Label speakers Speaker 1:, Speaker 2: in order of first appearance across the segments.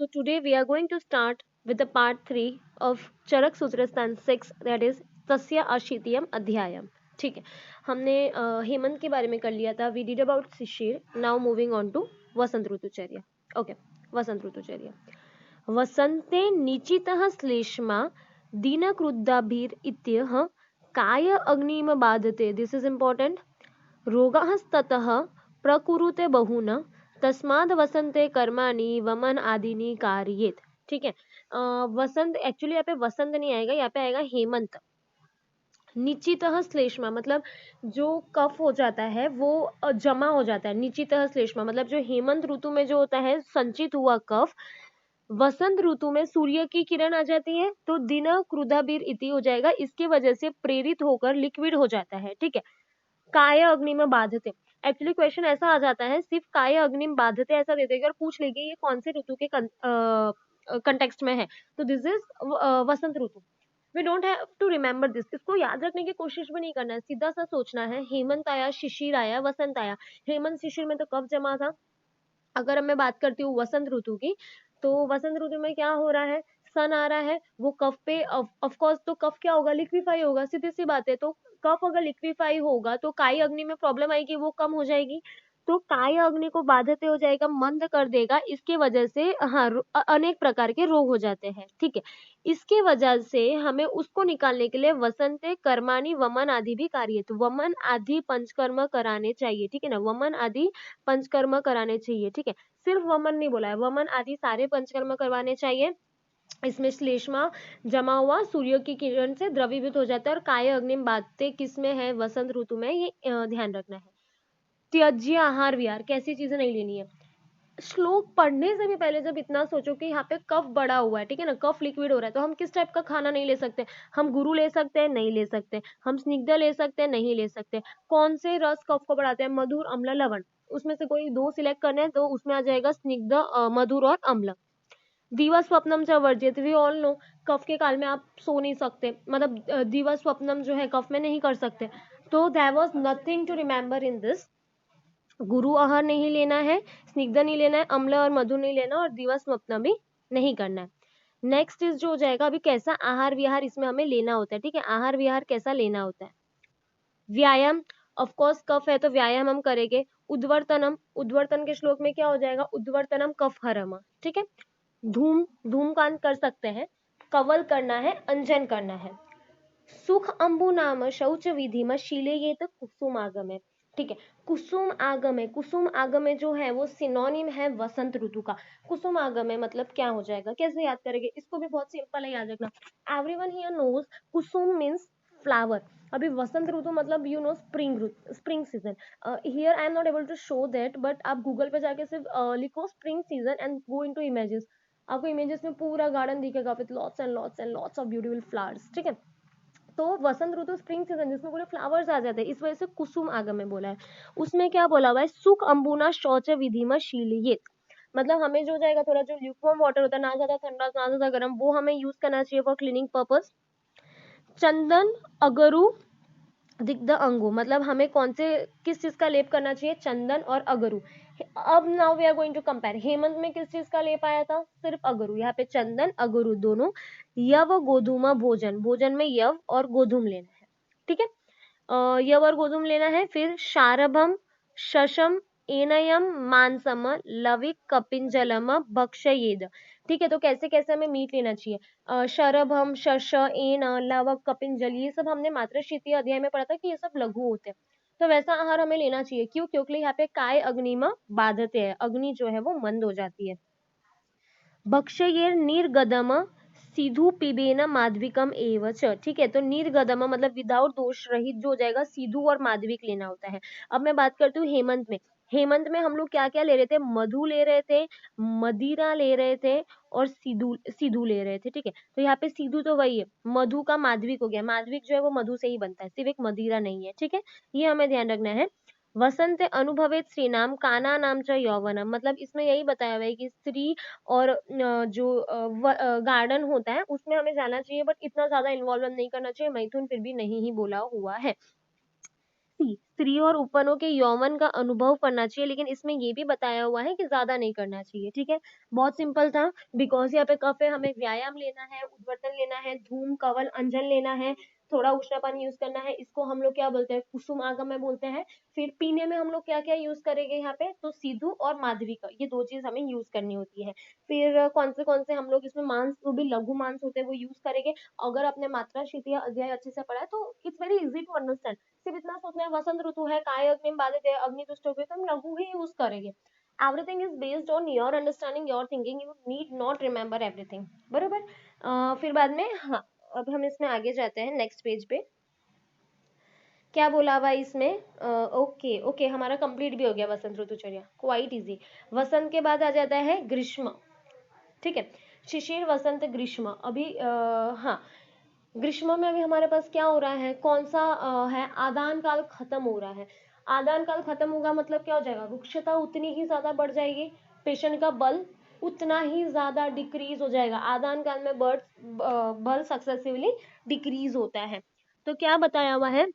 Speaker 1: So today we are going to start with the part 3 of Charak Sutrasthana 6, that is तस्य अशीतियम अध्यायम. ठीक है, हमने हेमंत के बारे में कर लिया था. We did about Shishir. Now moving on to Vasant ऋतुचर्या. Okay, वसंत ऋतुचर्या. वसन्ते निचितः श्लेष्मा दीनक्रुद्धाभिर् इत्यः काय अग्निम बाधते. This is important. रोगास्ततः प्रकुरुते बहुना तस्माद वसंते कर्माणि वमन आदिनी कार्येत. ठीक है, वसंत एक्चुअली यहाँ पे वसंत नहीं आएगा, यहाँ पे आएगा हेमंत. निचितः श्लेष्मा मतलब जो कफ हो जाता है वो जमा हो जाता है. निचितः श्लेष्मा मतलब जो हेमंत ऋतु में जो होता है संचित हुआ कफ, वसंत ऋतु में सूर्य की किरण आ जाती है तो दिन क्रुधाबीर इति हो जाएगा. इसके वजह से प्रेरित होकर लिक्विड हो जाता है. ठीक है, काय अग्नि में बाधते. एक्चुअली क्वेश्चन ऐसा आ जाता है, सिर्फ काय अग्नि में बाधते ऐसा दे देगा और पूछ लेंगे ये कौन से ऋतु के कंटेक्स्ट में है, तो दिस इज वसंत ऋतु. We don't have to remember this. इसको याद रखने की कोशिश भी नहीं करना है, सीधा सा सोचना है. हेमंत आया, शिशिर आया, वसंत आया. हेमंत शिशिर में तो कफ जमा था. अगर मैं बात करती हूँ वसंत ऋतु की, तो वसंत ऋतु में क्या हो रहा है, सन आ रहा है, वो कफ पे ऑफ कोर्स, तो कफ क्या होगा, लिक्विफाई होगा. सीधी सी बात है. तो कफ अगर लिक्विफाई होगा तो काय अग्नि में प्रॉब्लम आएगी, वो कम हो जाएगी. तो काय अग्नि को बाधते हो जाएगा, मंद कर देगा. इसके वजह से हाँ अनेक प्रकार के रोग हो जाते हैं. ठीक है, इसके वजह से हमें उसको निकालने के लिए वसंते कर्माणि वमन आदि भी कार्य, तो वमन आदि पंचकर्म कराने चाहिए. ठीक है ना, वमन आदि पंचकर्म कराने चाहिए. ठीक है, सिर्फ वमन नहीं बोला है, वमन आदि सारे पंचकर्म करवाने चाहिए. इसमें श्लेष्मा जमा हुआ सूर्य की किरण से द्रवीभूत हो जाता है और काय अग्नि बाधते किस में है, वसंत ऋतु में. ये ध्यान रखना है. त्यज्य आहार विहार, कैसी चीजें नहीं लेनी है. श्लोक पढ़ने से भी पहले जब इतना सोचो कि यहाँ पे कफ बढ़ा हुआ है, ठीक है ना, कफ लिक्विड हो रहा है, तो हम किस टाइप का खाना नहीं ले सकते. हम गुरु ले सकते हैं, नहीं ले सकते. हम स्निग्ध ले सकते हैं, नहीं ले सकते. कौन से रस कफ को बढ़ाते हैं, मधुर, अम्ल, लवण. उसमें से कोई दो सिलेक्ट करना है तो उसमें आ जाएगा स्निग्ध, मधुर और अम्ल. दिवा स्वप्नम च वर्जित, वी ऑल नो, कफ के काल में आप सो नहीं सकते, मतलब दिवा स्वप्नम जो है कफ में नहीं कर सकते. तो there was nothing to remember in this. गुरु आहार नहीं लेना है, स्निग्ध नहीं लेना है, अम्ल और मधु नहीं लेना और दिवा स्वप्न भी नहीं करना है. नेक्स्ट इज जो हो जाएगा अभी कैसा आहार विहार इसमें हमें लेना होता है. ठीक है, आहार विहार कैसा लेना होता है. व्यायाम, ऑफ कोर्स कफ है तो व्यायाम हम करेंगे. उद्वर्तनम, उद्वर्तन के श्लोक में क्या हो जाएगा, उद्वर्तनम कफ हरम. ठीक है, धूम, धूमपान कर सकते हैं. कवल करना है, अंजन करना है. सुख अंबु नाम शौच विधि में शीले ये तो कुसुम आगम है. ठीक है, कुसुम आगम है. कुसुम आगम है जो है वो सिनोनिम है वसंत ऋतु का. कुसुम आगम है मतलब क्या हो जाएगा, कैसे याद करेंगे, इसको भी बहुत सिंपल है याद रखना. एवरीवन हियर नोज कुसुम मीन्स फ्लावर. अभी वसंत ऋतु मतलब यू नो स्प्रिंग ऋतु, spring season. Here I am not able to show that, but आप गूगल पे जाके सिर्फ लिखो spring season and go into images. आपको इमेजेस में पूरा गार्डन दिखेगा with lots and lots and lots of beautiful flowers. ठीक है, तो वसंत ऋतु स्प्रिंग सीजन जिसमें पूरे फ्लावर्स आ जाते हैं, इस वजह से कुसुम आगम में बोला है. उसमें क्या बोला हुआ है, सुख अंबुना शौच विधि में शीलियत, मतलब हमें जो जाएगा थोड़ा जो ल्यूकवार्म वाटर होता है, ना ज्यादा ठंडा ना ज्यादा गर्म, वो हमें यूज करना चाहिए फॉर क्लीनिंग पर्पस. चंदन अगरू दिग्ध अंगू, मतलब हमें कौन से किस चीज का लेप करना चाहिए, चंदन और अगरू. अब now we are going to compare. हेमंत में किस चीज का लेप आया था, सिर्फ अगरू. यहाँ पे चंदन अगरू दोनों. यव गोधूमा भोजन, भोजन में यव और गोधूम लेना है. ठीक है, यव और गोधूम लेना है. फिर शारभम शशम एनयम मांसम लविक कपिंजलम भक्षयेद. ठीक है, तो कैसे कैसे हमें मीट लेना चाहिए. शरभम, शश, एन, लवक, कपिंजल, ये सब हमने मातृशीति अध्याय में पढ़ा था कि ये सब लघु होते हैं. तो वैसा आहार हमें लेना चाहिए. क्यों, क्योंकि यहाँ पे काय अग्निमा बाधते हैं, अग्नि जो है वो मंद हो जाती है. भक्षयेर निर्गदम सीधु पिबेन माधविकम एवच. ठीक है, तो निर्गदम मतलब विदाउट दोष रहित जो हो जाएगा, सीधु और माधविक लेना होता है. अब मैं बात करती हूँ हेमंत में. हेमंत में हम लोग क्या क्या ले रहे थे, मधु ले रहे थे, मदिरा ले रहे थे और सीधु सीधु ले रहे थे. ठीक है, तो यहाँ पे सीधु तो वही है, मधु का माधविक हो गया. माधविक जो है वो मधु से ही बनता है, सिर्फ एक मदिरा नहीं है. ठीक है, ये हमें ध्यान रखना है. वसंत अनुभवित श्रीनाम काना नाम च यौवनम, मतलब इसमें यही बताया हुआ है कि स्त्री और जो गार्डन होता है उसमें हमें जाना चाहिए, बट इतना ज्यादा इन्वॉल्व नहीं करना चाहिए. मैथुन फिर भी नहीं ही बोला हुआ है. सी स्त्री और उपनों के यौवन का अनुभव करना चाहिए, लेकिन इसमें ये भी बताया हुआ है कि ज्यादा नहीं करना चाहिए। ठीक है, बहुत सिंपल था। बिकॉज यहाँ पे कफ है, हमें व्यायाम लेना है, उद्वर्तन लेना है, धूम कवल अंजन लेना है, थोड़ा उष्ण पानी यूज करना है। इसको हम लोग क्या बोलते हैं, कुसुम आगम में बोलते हैं। फिर पीने में हम लोग क्या क्या यूज करेंगे यहाँ पे, तो सिद्धू और माधवी का, ये दो चीज हमें यूज करनी होती है। फिर कौन से हम लोग इसमें मांस, जो भी लघु मांस होते हैं वो यूज करेंगे। अगर आपने मात्रा शीत या अध्याय अच्छे से पढ़ा है तो it's very easy to understand. सिर्फ इतना सोचना है, वसंत ऋतु है, काय अग्निम बाधित है, अग्नि दुष्ट हो गए, तो हम लघु ही यूज करेंगे। Everything is based on your understanding, your thinking, you need not remember everything, बरोबर। फिर बाद में, हाँ, अब हम इसमें आगे जाते हैं नेक्स्ट पेज पे। क्या बोला हुआ है इसमें, ओके ओके, हमारा कंप्लीट भी हो गया वसंत ऋतुचर्या, क्वाइट इजी। वसंत के बाद आ जाता है ग्रीष्म। ठीक है, शिशिर, वसंत, ग्रीष्म। अभी हाँ, ग्रीष्म में अभी हमारे पास क्या हो रहा है, कौन सा है, आदान काल खत्म हो रहा है। आदान काल खत्म होगा मतलब क्या हो जाएगा, रुक्षता उतनी ही ज्यादा बढ़ जाएगी, पेशेंट का बल उतना ही ज्यादा डिक्रीज हो जाएगा। आदान काल में बल सक्सेसिवली डिक्रीज होता है। तो क्या बताया हुआ है,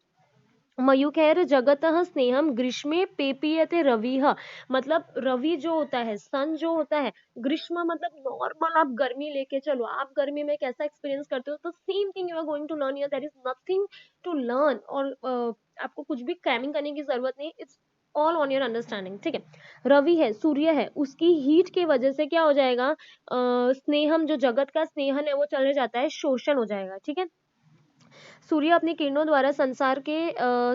Speaker 1: मयूखैर जगतः स्नेहम ग्रीष्मे पेपीयते रविः, मतलब रवि जो होता है, सन जो होता है, ग्रीष्म मतलब नॉर्मल, आप गर्मी लेके चलो, आप गर्मी में कैसा एक्सपीरियंस करते हो, तो same thing you are going to learn here, there is nothing to learn, और आपको कुछ भी क्रैमिंग करने की जरूरत नहीं, it's all on your understanding. ठीक है, रवि है, सूर्य है, उसकी हीट की वजह से क्या हो जाएगा, स्नेहम, जो जगत का स्नेहन है वो चले जाता है, शोषण हो जाएगा। ठीक है, सूर्य अपनी किरणों द्वारा संसार के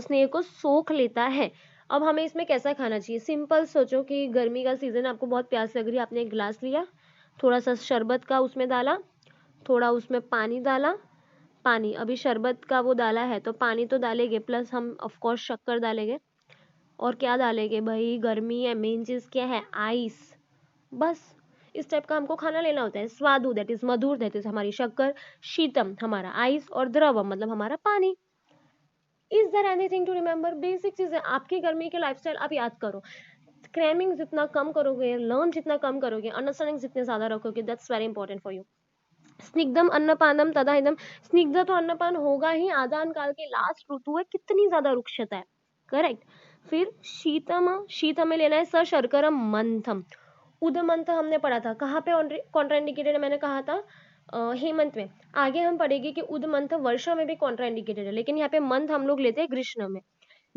Speaker 1: स्नेह को सोख लेता है। अब हमें इसमें कैसा खाना चाहिए, सिंपल सोचो कि गर्मी का सीजन, आपको बहुत प्यास लग रही है, आपने एक गिलास लिया, थोड़ा सा शरबत का उसमें डाला, थोड़ा उसमें पानी डाला, पानी, अभी शरबत का वो डाला है तो पानी तो डालेंगे, प्लस हम ऑफ कोर्स शक्कर डालेंगे, और क्या डालेंगे भाई, गर्मी है, मेन चीज क्या है, आइस। बस इस टाइप का हमको खाना लेना होता है। स्वादु that is Madhur, that is हमारी शक्कर, शीतम हमारा आइस, और द्रवम मतलब हमारा पानी। Is there anything to remember, basic चीजें आपकी गर्मी के लाइफस्टाइल आप याद करो। क्रैमिंग जितना कम करोगे, लर्न जितना कम करोगे, अंडरस्टैंडिंग जितने ज्यादा रखोगे, that's very important for you. स्निग्धम अन्नपानम तदा इदम, स्निग्ध तो अन्नपान होगा ही, आदान काल की लास्ट ऋतु है, कितनी ज्यादा रुक्षता है, करेक्ट। फिर शीतम, शीत हमें लेना है, स शर्करम मंथम, उदमंथ हमने पढ़ा था, कहाँ पे कॉन्ट्राइंडिकेटेड है, मैंने कहा था हेमंत में। आगे हम पढ़ेंगे कि उदमंथ वर्षा में भी कॉन्ट्राइंडिकेटेड है, लेकिन यहाँ पे मंथ हम लोग लेते हैं ग्रीष्म में।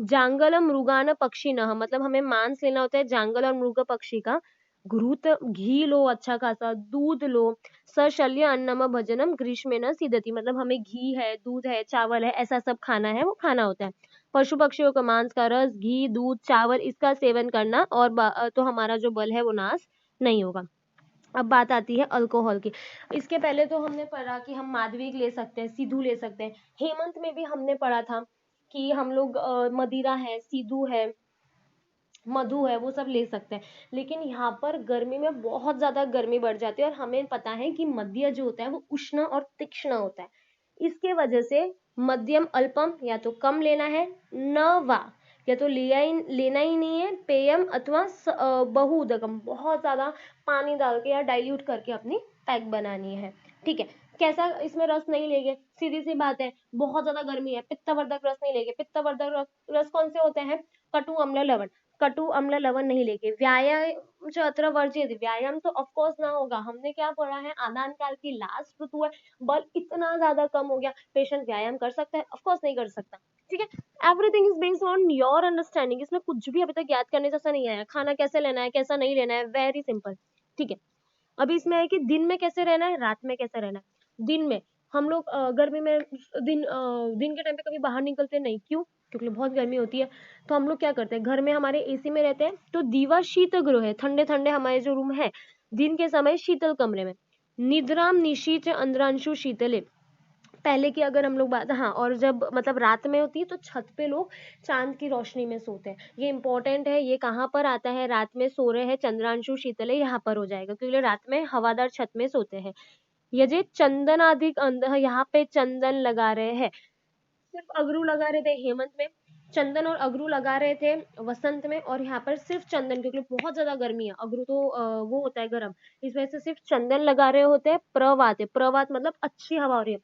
Speaker 1: जांगलम मृगान पक्षी न, मतलब हमें मांस लेना होता है जांगल और मृग पक्षी का। घृत, घी लो अच्छा खासा, दूध लो। सशल्य अन्नम भजनम ग्रीष्मे न सीदती, मतलब हमें घी है, दूध है, चावल है, ऐसा सब खाना है, वो खाना होता है। पशु पक्षियों का मांस का रस, घी, दूध, चावल, इसका सेवन करना, और तो हमारा जो बल है वो नाश नहीं होगा। अब बात आती है अल्कोहल की। इसके पहले तो हमने पढ़ा कि हम माधवी ले सकते हैं, सिद्धू ले सकते हैं। हेमंत में भी हमने पढ़ा था कि हम लोग मदिरा है, सिद्धू है, मधु है, वो सब ले सकते हैं। लेकिन यहाँ पर गर्मी में बहुत ज्यादा गर्मी बढ़ जाती है, और हमें पता है कि मद्य जो होता है वो उष्ण और तीक्ष्ण होता है। इसके वजह से मध्यम अल्पम या तो कम लेना है, न वा या तो लेना ही नहीं है, पेयम अथवा बहुउदकम, बहुत ज्यादा पानी डाल के या डाइल्यूट करके अपनी पैक बनानी है। ठीक है, कैसा इसमें रस नहीं लेंगे, सीधी सी बात है, बहुत ज्यादा गर्मी है, पित्तवर्धक रस नहीं लेंगे। पित्तवर्धक रस कौन से होते हैं, कटु अम्ल लवण, कटु अम्ल लवण नहीं लेंगे। व्यायाम जो अत्र वर्जित, व्यायाम तो ऑफ कोर्स ना होगा, हमने क्या पढ़ा है, आदान काल की लास्ट ऋतु है, बल इतना ज्यादा कम हो गया, पेशेंट व्यायाम कर सकता है, ऑफ कोर्स नहीं कर सकता। ठीक है, everything is based on your understanding, इसमें कुछ भी अभी तक याद करने जैसा नहीं आया। खाना कैसे लेना है, कैसा नहीं लेना है, वेरी सिंपल। ठीक है, अभी इसमें है कि दिन में कैसे रहना है, रात में कैसे रहना है। दिन में हम लोग गर्मी में दिन के टाइम पे कभी बाहर निकलते नहीं, क्यों, क्योंकि बहुत गर्मी होती है। तो हम लोग क्या करते हैं, घर में हमारे एसी में रहते हैं, तो दीवा शीत गृह है, ठंडे ठंडे हमारे जो रूम है, दिन के समय शीतल कमरे में। निद्राम निशीच अंद्रांशु शीतले, पहले की अगर हम लोग बात, हाँ, और जब मतलब रात में होती है तो छत पे लोग चांद की रोशनी में सोते हैं। ये इंपॉर्टेंट है, ये कहाँ पर आता है, रात में सो रहे हैं चंद्रांशु शीतले, यहाँ पर हो जाएगा, क्योंकि रात में हवादार छत में सोते हैं। यजे चंदनाधिक अंध, यहाँ पे चंदन लगा रहे हैं, सिर्फ अगरू लगा रहे थे हेमंत में, चंदन और अगरू लगा रहे थे वसंत में, और यहाँ पर सिर्फ चंदन, क्योंकि बहुत ज्यादा गर्मी है, अगरू तो वो होता है गर्म, इस वजह से सिर्फ चंदन लगा रहे होते हैं। प्रवात है, प्रवात मतलब अच्छी हवा हो रही है।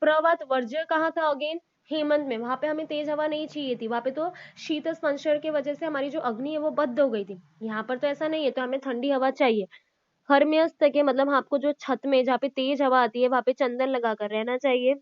Speaker 1: प्रवात वर्ज्य कहा था अगेन, हेमंत में वहां पे हमें तेज हवा नहीं चाहिए थी, वहां पे तो शीत स्पंदर की वजह से हमारी जो अग्नि है वो बंद हो गई थी। यहाँ पर तो ऐसा नहीं है, तो हमें ठंडी हवा चाहिए। हरम्यस्त के मतलब आपको जो छत में जहाँ पे तेज हवा आती है वहां पे चंदन लगा कर रहना चाहिए।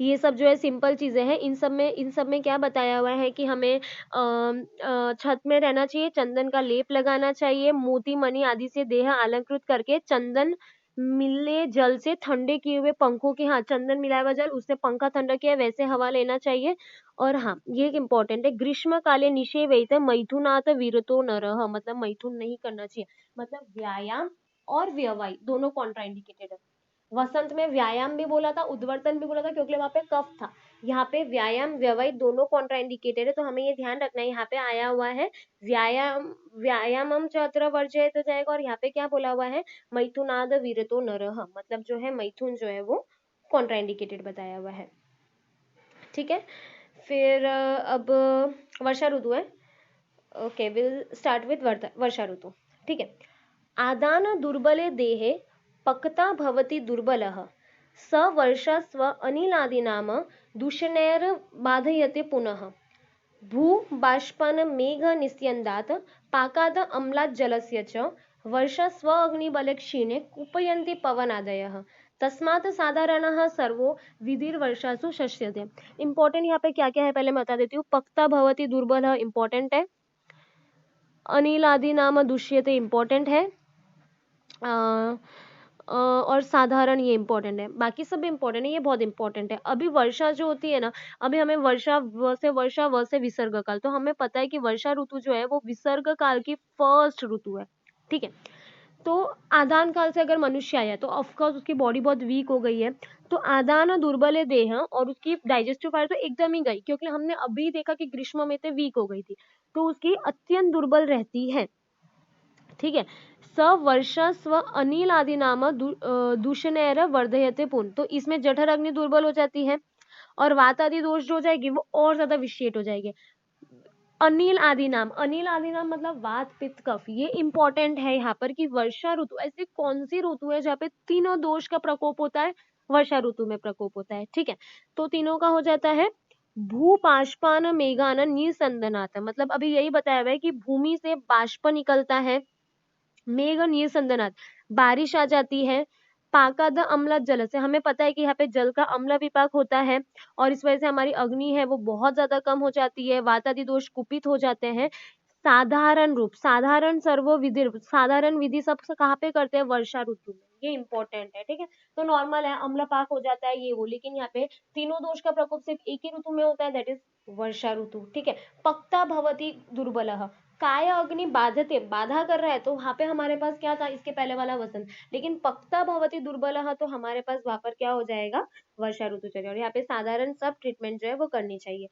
Speaker 1: ये सब जो है सिंपल चीजें हैं। इन सब में क्या बताया हुआ है कि हमें छत में रहना चाहिए, चंदन का लेप लगाना चाहिए, मोती मणि आदि से देह अलंकृत करके चंदन मिले जल से ठंडे किए हुए पंखों के, हाँ चंदन मिलाया हुआ जल उससे पंखा ठंडा किया वैसे हवा लेना चाहिए। और हाँ ये एक इम्पोर्टेंट है, ग्रीष्म काले निषेवयित मैथुनात विरतो नरः, मतलब मैथुन नहीं करना चाहिए, मतलब व्यायाम और व्यवहार दोनों कॉन्ट्राइंडिकेटेड है। वसंत में व्यायाम भी बोला था, उद्वर्तन भी बोला था, क्योंकि वहां पे कफ था। यहाँ पे व्यायाम व्यवहार दोनों कॉन्ट्राइंडिकेटेड है, तो हमें ये ध्यान रखना है। यहाँ पे आया हुआ है व्यायाम, व्यायामम च अत्र वर्जयेत जाएगा, और यहाँ पे क्या बोला हुआ है, मैथुनाद विरतो नरः, मतलब जो है मैथुन जो है वो कॉन्ट्राइंडिकेटेड बताया हुआ है। ठीक है, फिर अब वर्षा ऋतु है। ओके, विल स्टार्ट विथ वर्षा ऋतु। ठीक है, आदान दुर्बले देहे पक्ता भवति दुर्बलः, स वर्षस्व अनिलादीनाम दूषणैर बाधयते पुनः, भू बाष्पन मेघ निस्यन्दात् पाकाद अम्लात् जलस्य च वर्षा स्व अग्निबले क्षीणे कुपयन्ति पवनादयः, तस्मात् साधारणः सर्वो विधिर्वर्षासु शस्यते। इंपॉर्टेंट यहाँ पे क्या क्या है पहले मैं बता देती हूँ। पक्ता भवति दुर्बलः इंपॉर्टेंट है, अनिल आदि नाम दुष्यते इंपॉर्टेंट है, और साधारण ये इंपॉर्टेंट है, बाकी सब इंपॉर्टेंट है, ये बहुत इंपॉर्टेंट है। अभी वर्षा जो होती है ना, अभी हमें वर्षा व से विसर्ग काल, तो हमें पता है कि वर्षा ऋतु जो है वो विसर्ग काल की फर्स्ट ऋतु है। ठीक है, तो आदान काल से अगर मनुष्य आया तो ऑफकोर्स उसकी बॉडी बहुत वीक हो गई है, तो आदान दुर्बल देह और उसकी डाइजेस्टिव पावर तो एकदम ही गई, क्योंकि हमने अभी देखा कि ग्रीष्म में तो वीक हो गई थी, तो उसकी अत्यंत दुर्बल रहती है। ठीक है, स वर्षा स्व अनिल आदि नाम दूषणैर वर्धयते पुन, तो इसमें जठर अग्नि दुर्बल हो जाती है और वात आदि दोष जो हो जाएगी वो और ज्यादा विशेष हो जाएगी। अनिल आदि नाम, अनिल आदि नाम मतलब वात पित्त कफ, ये इंपॉर्टेंट है यहाँ पर कि वर्षा ऋतु ऐसी कौन सी ऋतु है जहाँ पे तीनों दोष का प्रकोप होता है, वर्षा ऋतु में प्रकोप होता है। ठीक है, तो तीनों का हो जाता है भू बाष्पान मेघान निसंदनात्, मतलब अभी यही बताया हुआ है कि भूमि से बाष्प निकलता है, मेघ निसंदनात् बारिश आ जाती है, पाकाद अम्ल जल से हमें पता है कि यहाँ पे जल का अम्ल विपाक होता है और इस वजह से हमारी अग्नि है वो बहुत ज्यादा कम हो जाती है, वातादि दोष कुपित हो जाते हैं। साधारण रूप, साधारण सर्वो विधि, साधारण विधि सब कहाँ पे करते हैं, वर्षा ऋतु में, ये इंपॉर्टेंट है। ठीक है, तो नॉर्मल है, अम्ल पाक हो जाता है ये वो, लेकिन यहाँ पे तीनों दोष का प्रकोप सिर्फ एक ही ऋतु में होता है, दैट इज वर्षा ऋतु। ठीक है, पक्ता भवति दुर्बलः, काय अग्नि बाधते, बाधा कर रहा है, तो वहां पे हमारे पास क्या था इसके पहले वाला वसंत, लेकिन पक्ता भवति दुर्बलः तो हमारे पास वहां पर क्या हो जाएगा, वर्षा ऋतु चलेगा। और यहाँ पे साधारण सब ट्रीटमेंट जो है वो करनी चाहिए।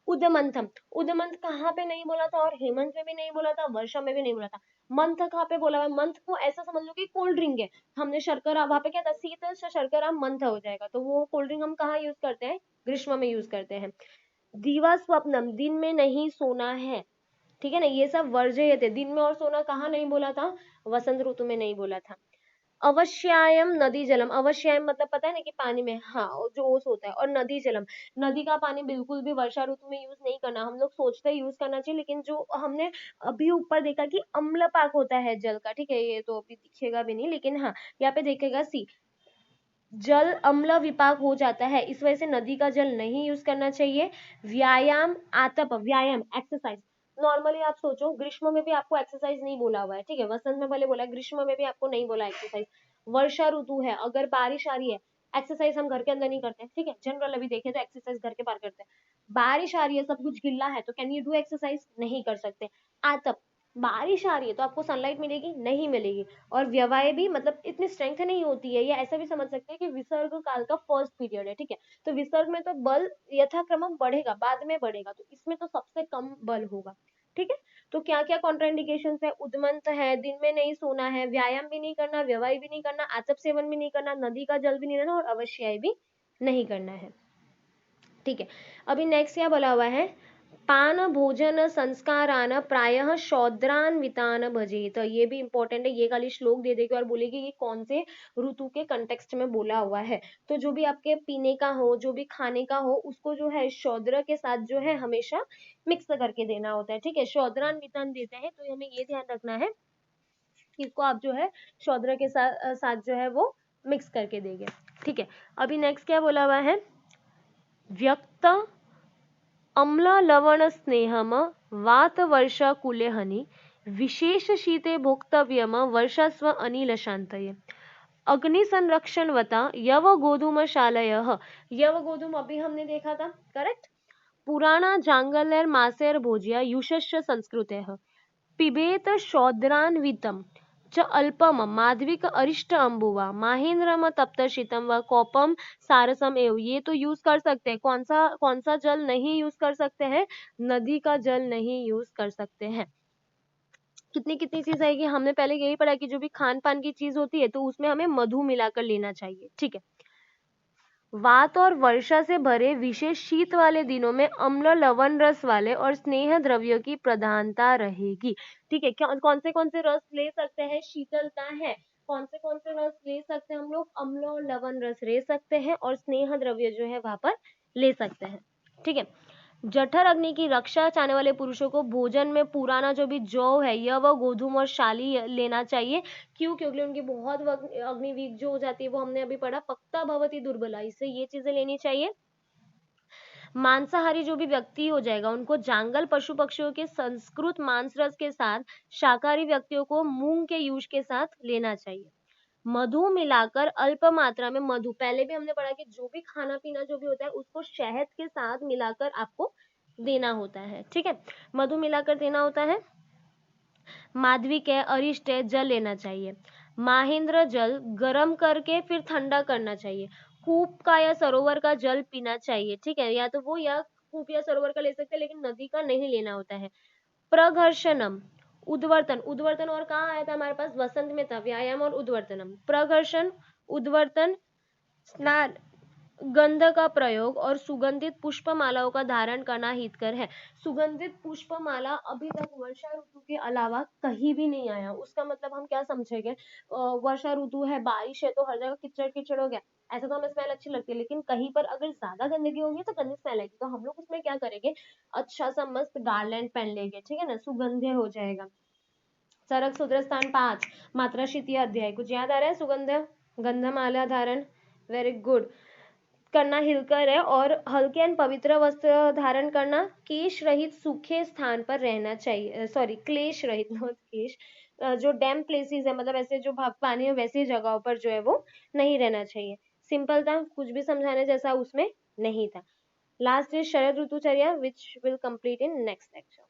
Speaker 1: उदमंथम, उदमंथ कहाँ पे नहीं बोला था, और हेमंत में भी नहीं बोला था, वर्षा में भी नहीं बोला था। मंथ कहाँ पे बोला हुआ है, मंथ को ऐसा समझ लो कि कोल्ड ड्रिंक है, हमने शर्करा वहां पे क्या था, शीतल शर्करा मंथ हो जाएगा, तो वो कोल्ड ड्रिंक हम कहाँ यूज करते हैं, ग्रीष्म में यूज करते हैं। दीवा स्वप्नम, दिन में नहीं सोना है। ठीक है ना, ये सब वर्ज्य थे, दिन में और सोना कहाँ नहीं बोला था, वसंत ऋतु में नहीं बोला था। अवश्यायम नदी जलम, अवश्यायम मतलब पता है ना कि पानी में, हाँ जो ओस होता है, और नदी जलम, नदी का पानी बिल्कुल भी वर्षा ऋतु में यूज नहीं करना। हम लोग सोचते हैं यूज करना चाहिए, लेकिन जो हमने अभी ऊपर देखा कि अम्ल पाक होता है जल का, ठीक है, ये तो अभी दिखेगा भी नहीं, लेकिन हाँ यहाँ पे देखेगा सी, जल अम्ल विपाक हो जाता है, इस वजह से नदी का जल नहीं यूज करना चाहिए। व्यायाम आतप, व्यायाम एक्सरसाइज, नॉर्मली आप सोचो ग्रीष्म में भी आपको एक्सरसाइज नहीं बोला हुआ है, ठीक है, वसंत में भले बोला है, ग्रीष्म में भी आपको नहीं बोला एक्सरसाइज। वर्षा ऋतु है, अगर बारिश आ रही है, एक्सरसाइज हम घर के अंदर नहीं करते, ठीक है, जनरल अभी देखें तो एक्सरसाइज घर के बाहर करते हैं। बारिश आ रही है, सब कुछ गिल्ला है, तो कैन यू डू एक्सरसाइज, नहीं कर सकते। आतप, बारिश आ रही है तो आपको सनलाइट मिलेगी, नहीं मिलेगी। और व्यवहार भी मतलब इतनी स्ट्रेंथ नहीं होती है, या ऐसा भी समझ सकते हैं कि विसर्ग काल का फर्स्ट पीरियड है। ठीक है, तो विसर्ग में तो बल यथाक्रम बढ़ेगा, बाद में बढ़ेगा, तो इसमें तो सबसे कम बल होगा। ठीक है, तो क्या क्या कॉन्ट्राइंडिकेशंस है, उद्मंत है, दिन में नहीं सोना है, व्यायाम भी नहीं करना, व्यवहार भी नहीं करना, आतप सेवन भी नहीं करना, नदी का जल भी नहीं लेना, और अवश्य भी नहीं करना है। ठीक है, अभी नेक्स्ट क्या बोला हुआ है, पान भोजन संस्कारान प्रायः शौद्रान्वितान भजेत। ये भी इंपॉर्टेंट है, ये खाली श्लोक दे देगी और बोलेगी ये कौन से ऋतु के कंटेक्स्ट में बोला हुआ है। तो जो भी आपके पीने का हो, जो भी खाने का हो, उसको जो है शौद्र के साथ जो है हमेशा मिक्स करके देना होता है। ठीक है, शौद्रान्वितान देते हैं तो हमें ये ध्यान रखना है कि इसको आप जो है शौद्र के साथ जो है वो मिक्स करके देंगे। ठीक है, अभी नेक्स्ट क्या बोला हुआ है, व्यक्त अम्ल लवण स्नेहम वात वर्षा कुले हनि विशेष शीते भोक्तव्यम वर्षस्व अनिल शांतये। अग्नि संरक्षणवता यव गोधूम शालयः। यव गोधूम अभी हमने देखा था, करेक्ट। पुराणा जांगलेर मासेर भोज्या युषस्य संस्कृतेः पिबेत शौद्रान्वितं च अल्पम माध्विक अरिष्ट अंबुवा माहेंद्रम तप्तशीतम व कोपम सारसम एव। ये तो यूज कर सकते हैं, कौन सा जल नहीं यूज कर सकते हैं, नदी का जल नहीं यूज कर सकते हैं। कितनी कितनी चीज आएगी, हमने पहले यही पढ़ा कि जो भी खान पान की चीज होती है तो उसमें हमें मधु मिलाकर लेना चाहिए। ठीक है, वात और वर्षा से भरे विशेष शीत वाले दिनों में अम्ल लवण रस वाले और स्नेह द्रव्यों की प्रधानता रहेगी। ठीक है, कौन से रस ले सकते हैं, शीतलता है, कौन से रस ले सकते हैं हम लोग, अम्ल और लवण रस ले सकते हैं और स्नेह द्रव्य जो है वहां पर ले सकते हैं। ठीक है, जठर अग्नि की रक्षा चाहने वाले पुरुषों को भोजन में पुराना जो भी जौ है यह वह गोधूम और शाली लेना चाहिए। क्यों? क्योंकि उनकी बहुत अग्नि वीक जो हो जाती है, वो हमने अभी पढ़ा, पक्ता भवती दुर्बला, इससे ये चीजें लेनी चाहिए। मांसाहारी जो भी व्यक्ति हो जाएगा उनको जांगल पशु पक्षियों के संस्कृत मांस रस के साथ, शाकाहारी व्यक्तियों को मूंग के यूज के साथ लेना चाहिए। मधु मिलाकर अल्प मात्रा में, मधु पहले भी हमने पढ़ा कि जो भी खाना पीना जो भी होता है उसको शहद के साथ मिलाकर आपको देना होता है। ठीक है, मधु मिलाकर देना होता है। माध्विक है, अरिष्ट है, जल लेना चाहिए। माहेंद्र जल गर्म करके फिर ठंडा करना चाहिए। कूप का या सरोवर का जल पीना चाहिए। ठीक है, या तो वो या कूप या सरोवर का ले सकते हैं, लेकिन नदी का नहीं लेना होता है। प्रघर्षणम उद्वर्तन, उद्वर्तन और कहाँ आया था हमारे पास, वसंत में था, व्यायाम और उद्वर्तनम। प्रघर्षण, उद्वर्तन, स्नान, गंध का प्रयोग और सुगंधित पुष्पमालाओं का धारण करना हितकर है। सुगंधित पुष्पमाला अभी तक वर्षा ऋतु के अलावा कहीं भी नहीं आया। उसका मतलब हम क्या समझेंगे, वर्षा ऋतु है, बारिश है, तो हर जगह किचड़ किचड़ हो गया, ऐसा तो हमें स्मेल अच्छी लगती है, लेकिन कहीं पर अगर ज्यादा गंदगी होगी तो गंदी स्मेल आएगी। तो हम लोग उसमें क्या करेंगे, अच्छा सा मस्त गार्लैंड पहन लेंगे, ठीक है ना, सुगंध्य हो जाएगा। चरक सूत्र स्थान 5 मात्रा शीतीय अध्याय, कुछ याद आ रहा है, सुगंध गंधमाला धारण, वेरी गुड करना हिलकर है। और हल्के एंड पवित्र वस्त्र धारण करना, केश रहित सूखे स्थान पर रहना चाहिए, सॉरी क्लेश रहित, नॉट केश, जो डैम प्लेसेस है, मतलब ऐसे जो पानी है वैसी जगहों पर जो है वो नहीं रहना चाहिए। सिंपल था, कुछ भी समझाने जैसा उसमें नहीं था। लास्ट इज शरद ऋतुचर्या which will complete in next lecture.